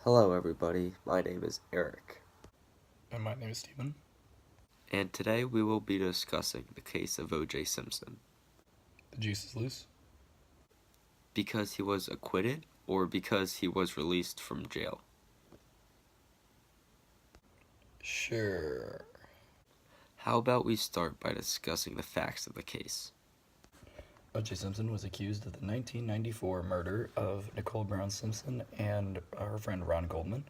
Hello everybody, my name is Eric, And my name is Steven. and today we will be discussing the case of OJ Simpson. The juice is loose. Because he was acquitted, or because he was released from jail? Sure. How about we start by discussing the facts of the case? OJ Simpson was accused of the 1994 murder of Nicole Brown Simpson and her friend Ron Goldman.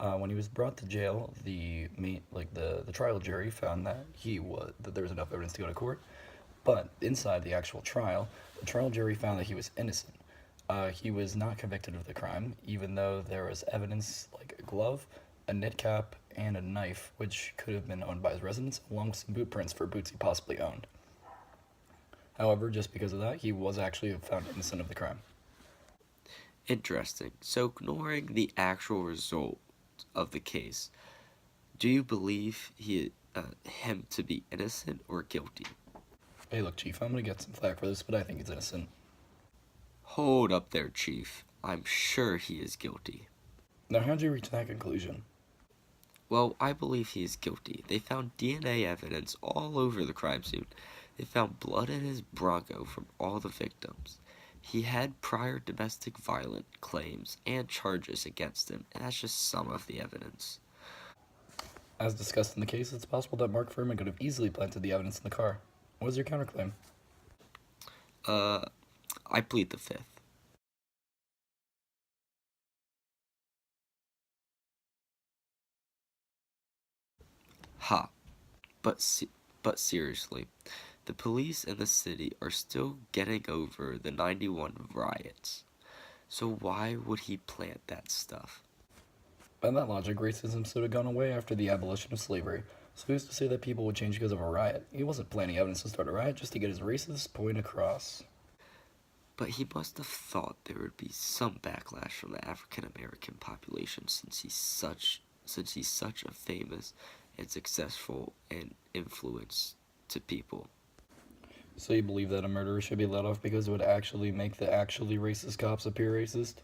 When he was brought to jail, the trial jury found that there was enough evidence to go to court. But inside the actual trial, the trial jury found that he was innocent. He was not convicted of the crime, even though there was evidence like a glove, a knit cap, and a knife, which could have been owned by his residence, along with some boot prints for boots he possibly owned. However, just because of that, he was actually found innocent of the crime. Interesting. So, ignoring the actual result of the case, do you believe him to be innocent or guilty? Hey, look, Chief, I'm gonna get some flack for this, but I think he's innocent. Hold up there, Chief. I'm sure he is guilty. Now, how'd you reach that conclusion? Well, I believe he is guilty. They found DNA evidence all over the crime scene. They found blood in his Bronco from all the victims. He had prior domestic violence claims and charges against him, and that's just some of the evidence. As discussed in the case, it's possible that Mark Furman could have easily planted the evidence in the car. What was your counterclaim? I plead the fifth. Ha. But seriously, the police and the city are still getting over the 91 riots. So why would he plant that stuff? By that logic, racism should have gone away after the abolition of slavery. So who's to say that people would change because of a riot? He wasn't planting evidence to start a riot just to get his racist point across. But he must have thought there would be some backlash from the African American population since he's such a famous and successful and influence to people. So you believe that a murderer should be let off because it would actually make the actually racist cops appear racist?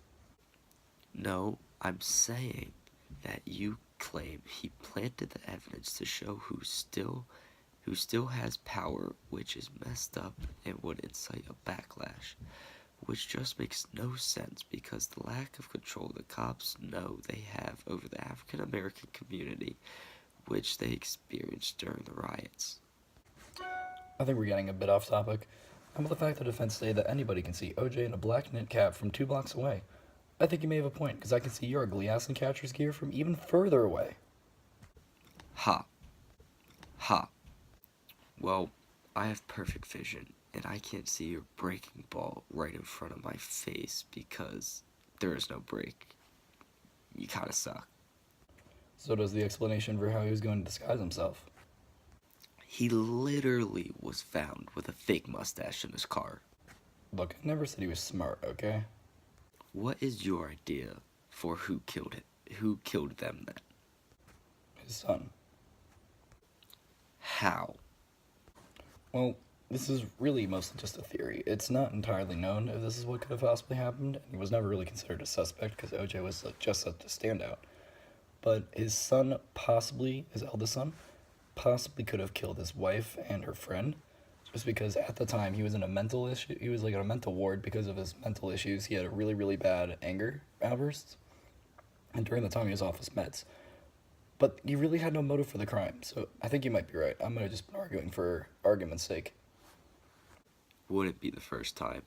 No, I'm saying that you claim he planted the evidence to show who still has power, which is messed up and would incite a backlash, which just makes no sense because the lack of control the cops know they have over the African American community, which they experienced during the riots. I think we're getting a bit off topic. How about the fact that the defense say that anybody can see OJ in a black knit cap from 2 blocks away? I think you may have a point, because I can see your ugly ass in catcher's gear from even further away. Ha. Ha. Well, I have perfect vision, and I can't see your breaking ball right in front of my face because there is no break. You kinda suck. So does the explanation for how he was going to disguise himself. He literally was found with a fake mustache in his car. Look, I never said he was smart, okay? What is your idea for who killed it? Who killed them then? His son. How? Well, this is really mostly just a theory. It's not entirely known if this is what could have possibly happened, and he was never really considered a suspect because OJ was just such a standout. But his son, possibly, his eldest son, possibly could have killed his wife and her friend, just because at the time he was in a mental issue. He was like in a mental ward because of his mental issues. He had a really, really bad anger outbursts, and during the time he was off his meds. But he really had no motive for the crime, so I think you might be right. I'm gonna just been arguing for argument's sake. Wouldn't be the first time.